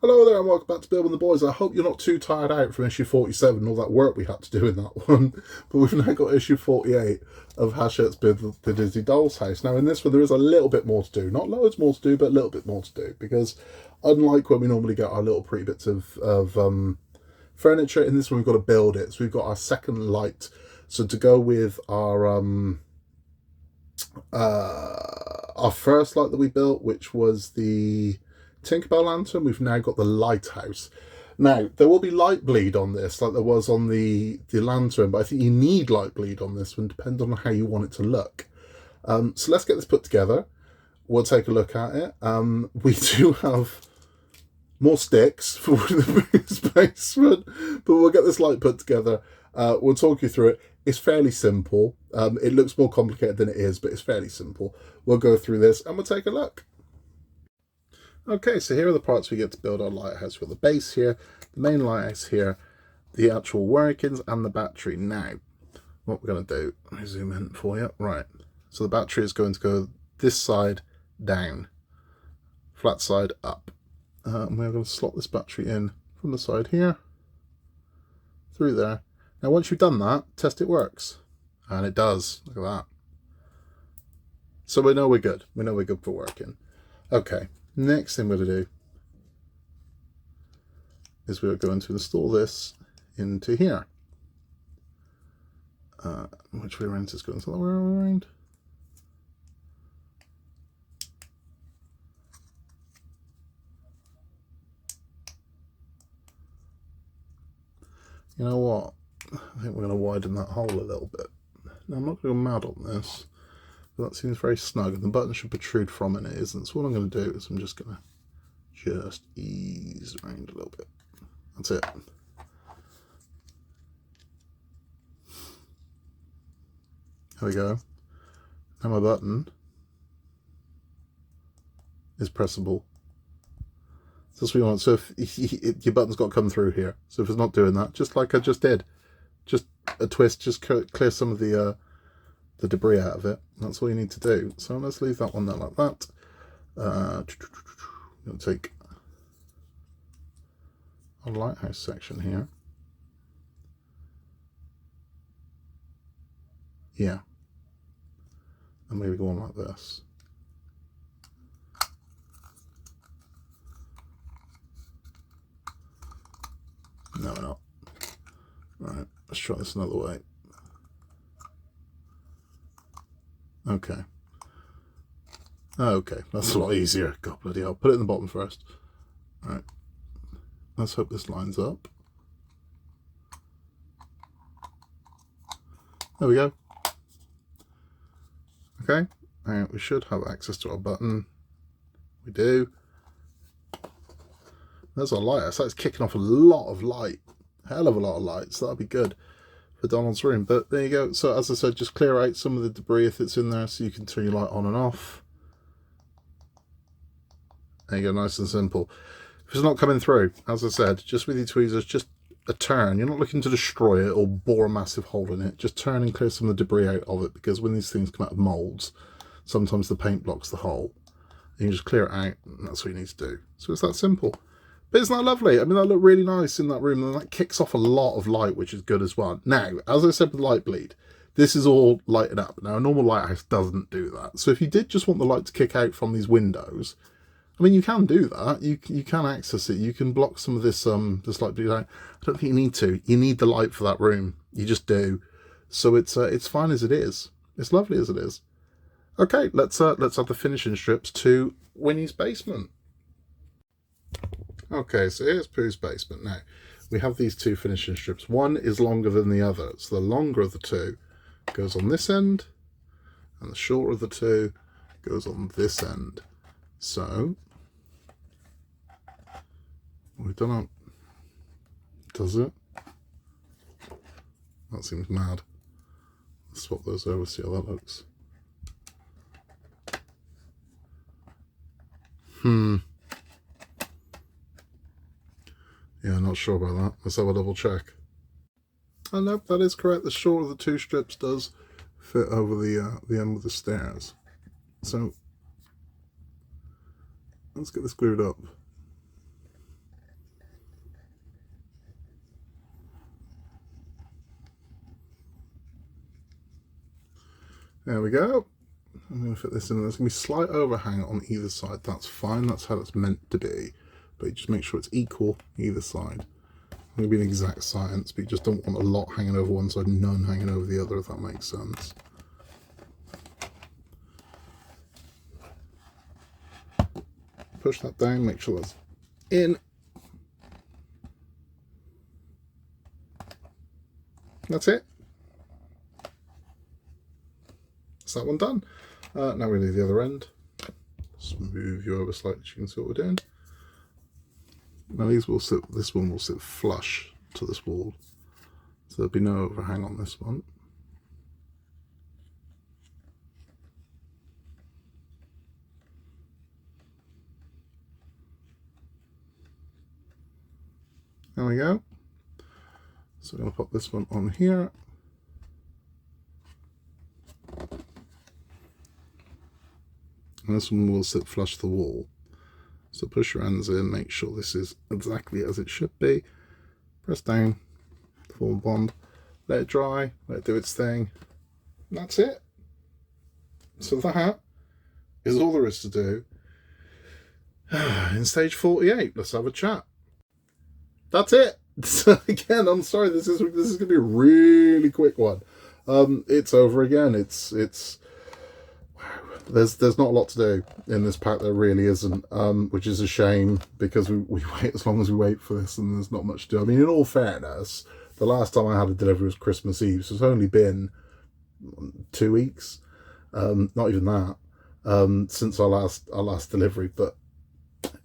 Hello there and welcome back to Building the Boys. I hope you're not too tired out from issue 47 and all that work we had to do in that one. But we've now got issue 48 of Hachette's Build the Disney Doll's House. Now in this one there is a little bit more to do. Not loads more to do, but a little bit more to do. Because unlike when we normally get our little pretty bits of furniture, in this one we've got to build it. So we've got our second light. So to go with our first light that we built, which was the Tinkerbell lantern, we've now got the lighthouse. Now, there will be light bleed on this, like there was on the lantern, but I think you need light bleed on this one, depending on how you want it to look. So let's get this put together. We'll take a look at it. We do have more sticks for the basement, but we'll get this light put together. We'll talk you through it. It's fairly simple. It looks more complicated than it is, but it's fairly simple. We'll go through this and we'll take a look. Okay, so here are the parts we get to build our lighthouse. We've got the base here, the main lighthouse here, the actual workings and the battery. Now, what we're going to do, let me zoom in for you. Right, so the battery is going to go this side down, flat side up. And we're going to slot this battery in from the side here, through there. Now, once you've done that, test it works. And it does. Look at that. So we know we're good. We know we're good for working. Okay, next thing we're going to do is we're going to install this into here. Which way around is going? Is that the way around? You know what? I think we're going to widen that hole a little bit. Now, I'm not going to go mad on this, but that seems very snug, and the button should protrude from it. It isn't. So what I'm going to do is I'm just going to just ease around a little bit. That's it. There we go. Now my button is pressable. That's what you want. So if your button's got to come through here. So if it's not doing that, just like I just did, just a twist, just clear some of the debris out of it. That's all you need to do. So let's leave that one there like that. I'm going to take a lighthouse section here. Yeah. And maybe go on like this. No, we're not. Right, let's try this another way. Okay. Okay, that's a lot easier. God bloody hell. Put it in the bottom first. Alright. Let's hope this lines up. There we go. Okay. And we should have access to our button. We do. There's our light. So that's kicking off a lot of light. Hell of a lot of light. So that'll be good for Donald's room. But there you go. So as I said, just clear out some of the debris if it's in there so you can turn your light on and off. There you go, nice and simple. If it's not coming through, as I said, just with your tweezers, just a turn. You're not looking to destroy it or bore a massive hole in it. Just turn and clear some of the debris out of it, because when these things come out of moulds, sometimes the paint blocks the hole. You can just clear it out, and that's what you need to do. So it's that simple. But isn't that lovely? I mean, that looked really nice in that room, and that kicks off a lot of light, which is good as well. Now, as I said with light bleed, this is all lighted up. Now, a normal lighthouse doesn't do that. So if you did just want the light to kick out from these windows, I mean, you can do that. You can access it. You can block some of this light bleed out. I don't think you need to. You need the light for that room. You just do. So it's fine as it is. It's lovely as it is. Okay, let's add the finishing strips to Winnie's basement. Okay, so here's Pooh's basement. Now, we have these two finishing strips. One is longer than the other. So the longer of the two goes on this end, and the shorter of the two goes on this end. So, we've done it. Does it? That seems mad. Let's swap those over, see how that looks. Yeah, not sure about that. Let's have a double check. Oh, nope, that is correct. The short of the two strips does fit over the end of the stairs. So let's get this glued up. There we go. I'm going to fit this in. There's going to be a slight overhang on either side. That's fine. That's how it's meant to be. But you just make sure it's equal either side. It's going to be an exact science, but you just don't want a lot hanging over one side and none hanging over the other, if that makes sense. Push that down, make sure that's in. That's it. That's that one done. Now we do the other end. Just move you over slightly so you can see what we're doing. Now these will sit, this one will sit flush to this wall, so there'll be no overhang on this one. There we go. So I'm going to pop this one on here. And this one will sit flush to the wall. So push your hands in, make sure this is exactly as it should be. Press down, form bond, let it dry, let it do its thing. And that's it. So that is all there is to do. In stage 48, let's have a chat. That's it. So again, I'm sorry, this is going to be a really quick one. It's over again. It's there's not a lot to do in this pack. There really isn't, which is a shame, because we wait as long as we wait for this and there's not much to do. I mean, in all fairness, the last time I had a delivery was Christmas Eve, so it's only been 2 weeks, not even that, since our last delivery. But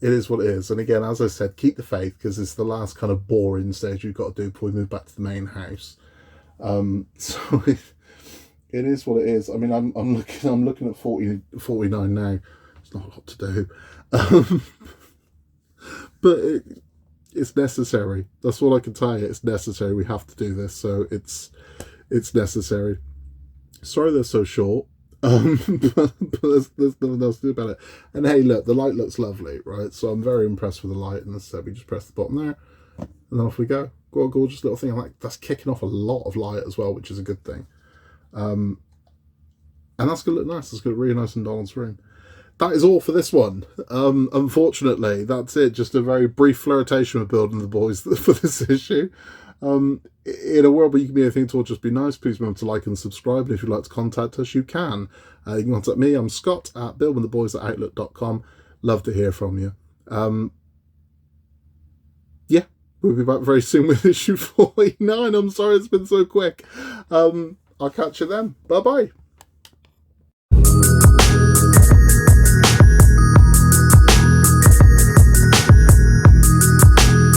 it is what it is. And again, as I said, keep the faith, because it's the last kind of boring stage you've got to do before we move back to the main house. So it is what it is. I mean, I'm looking at 49 now. It's not a lot to do, but it's necessary. That's all I can tell you. It's necessary. We have to do this, so it's necessary. Sorry they're so short, but there's nothing else to do about it. And hey, look, the light looks lovely, right? So I'm very impressed with the light. And as I said, we just press the button there, and then off we go. Got a gorgeous little thing. Like, that's kicking off a lot of light as well, which is a good thing. And that's going to look nice. It's going to look really nice in Donald's room. That is all for this one. Unfortunately, that's it. Just a very brief flirtation with building the boys for this issue. In a world where you can be anything at all, just be nice. Please remember to like and subscribe. And if you'd like to contact us, you can. You can contact me. I'm Scott at buildingtheboys@outlook.com. Love to hear from you. Yeah, we'll be back very soon with issue 49. I'm sorry it's been so quick. I'll catch you then. Bye-bye.